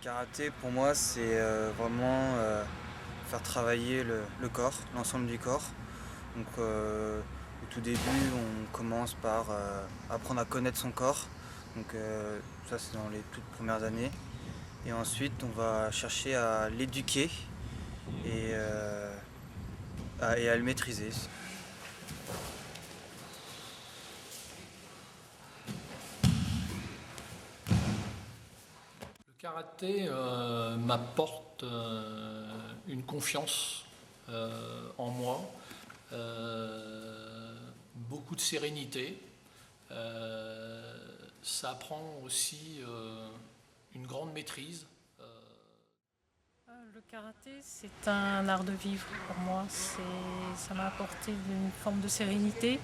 Karaté, pour moi, c'est vraiment faire travailler le corps, l'ensemble du corps. Donc, au tout début, on commence par apprendre à connaître son corps. Donc, ça, c'est dans les toutes premières années. Et ensuite, on va chercher à l'éduquer et, et à le maîtriser. Le karaté m'apporte une confiance en moi, beaucoup de sérénité. Ça apprend aussi une grande maîtrise. Le karaté, c'est un art de vivre pour moi. Ça m'a apporté une forme de sérénité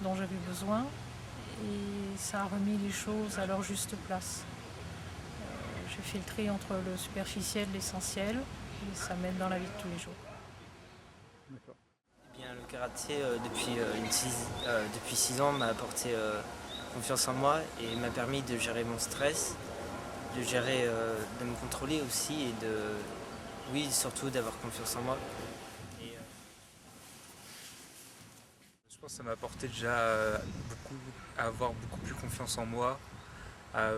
dont j'avais besoin et ça a remis les choses à leur juste place. J'ai fait le tri entre le superficiel et l'essentiel et ça m'aide dans la vie de tous les jours. Eh bien, le karaté, depuis 6 ans, m'a apporté confiance en moi et m'a permis de gérer mon stress, de me contrôler aussi et oui, surtout d'avoir confiance en moi. Je pense que ça m'a apporté déjà à avoir beaucoup plus confiance en moi, à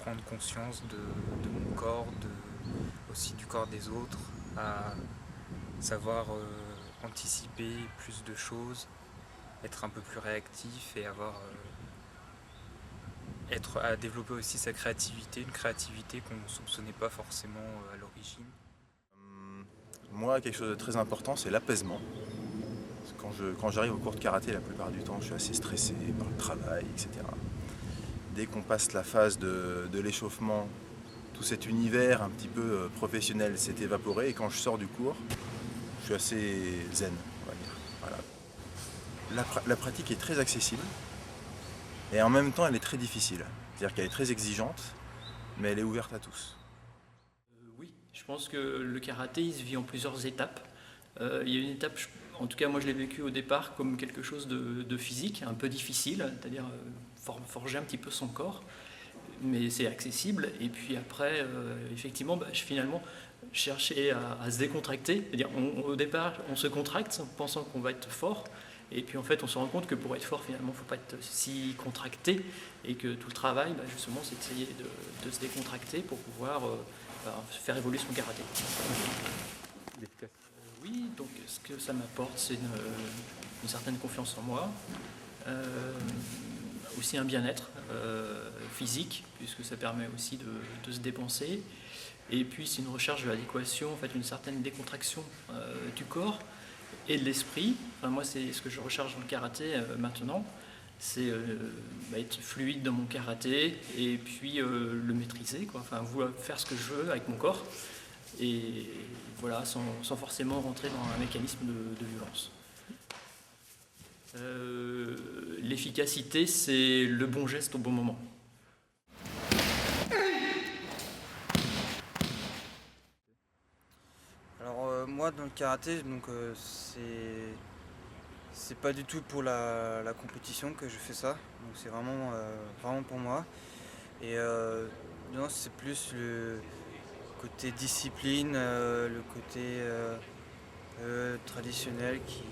prendre conscience de mon corps, aussi du corps des autres, à savoir anticiper plus de choses, être un peu plus réactif et à développer aussi sa créativité, une créativité qu'on ne soupçonnait pas forcément à l'origine. Moi, quelque chose de très important, c'est l'apaisement. Quand j'arrive au cours de karaté, la plupart du temps, je suis assez stressé par le travail, etc. Dès qu'on passe la phase de l'échauffement, tout cet univers un petit peu professionnel s'est évaporé et quand je sors du cours, je suis assez zen, on va dire. Voilà. La pratique est très accessible et en même temps elle est très difficile. C'est-à-dire qu'elle est très exigeante, mais elle est ouverte à tous. Oui, je pense que le karaté, il se vit en plusieurs étapes. Il y a une étape, en tout cas moi je l'ai vécu au départ comme quelque chose de physique, un peu difficile, c'est-à-dire forger un petit peu son corps, mais c'est accessible. Et puis après, effectivement, finalement, chercher à se décontracter, c'est-à-dire au départ on se contracte en pensant qu'on va être fort, et puis en fait on se rend compte que pour être fort finalement il ne faut pas être si contracté, et que tout le travail justement c'est d'essayer de se décontracter pour pouvoir faire évoluer son karaté. Oui, donc ce que ça m'apporte, c'est une certaine confiance en moi, aussi un bien-être physique, puisque ça permet aussi de se dépenser, et puis c'est une recherche de l'adéquation, en fait, une certaine décontraction du corps et de l'esprit. Enfin, moi, c'est ce que je recherche dans le karaté maintenant, c'est être fluide dans mon karaté, et puis le maîtriser, quoi. Enfin, vouloir faire ce que je veux avec mon corps, et voilà, sans forcément rentrer dans un mécanisme de violence. L'efficacité, c'est le bon geste au bon moment. Alors moi dans le karaté, donc c'est pas du tout pour la compétition que je fais ça. Donc c'est vraiment pour moi. Et non, c'est plus le côté discipline, le côté traditionnel qui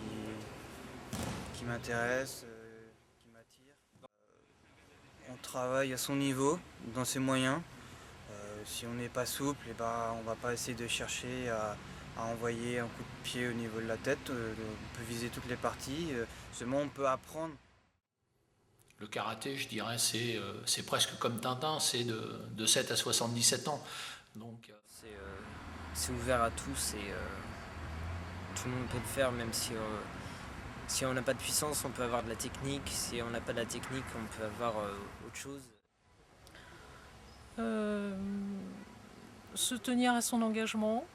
m'intéresse, qui m'attire. On travaille à son niveau, dans ses moyens. Si on n'est pas souple, on va pas essayer de chercher à envoyer un coup de pied au niveau de la tête. On peut viser toutes les parties. Seulement on peut apprendre. Le karaté, je dirais, c'est presque comme Tintin, c'est de 7 à 77 ans. Donc, C'est ouvert à tous et tout le monde peut le faire, même si on n'a pas de puissance, on peut avoir de la technique. Si on n'a pas de la technique, on peut avoir autre chose. Se tenir à son engagement,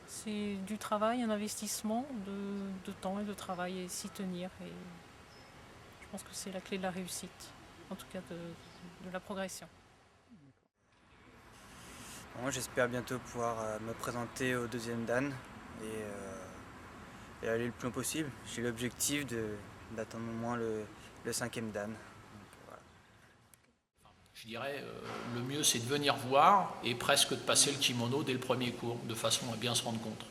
c'est du travail, un investissement de temps et de travail, et s'y tenir. Et je pense que c'est la clé de la réussite, en tout cas de la progression. Moi j'espère bientôt pouvoir me présenter au deuxième Dan et aller le plus loin possible. J'ai l'objectif d'atteindre au moins le 5e Dan. Donc, voilà. je dirais, le mieux c'est de venir voir et presque de passer le kimono dès le premier cours, de façon à bien se rendre compte.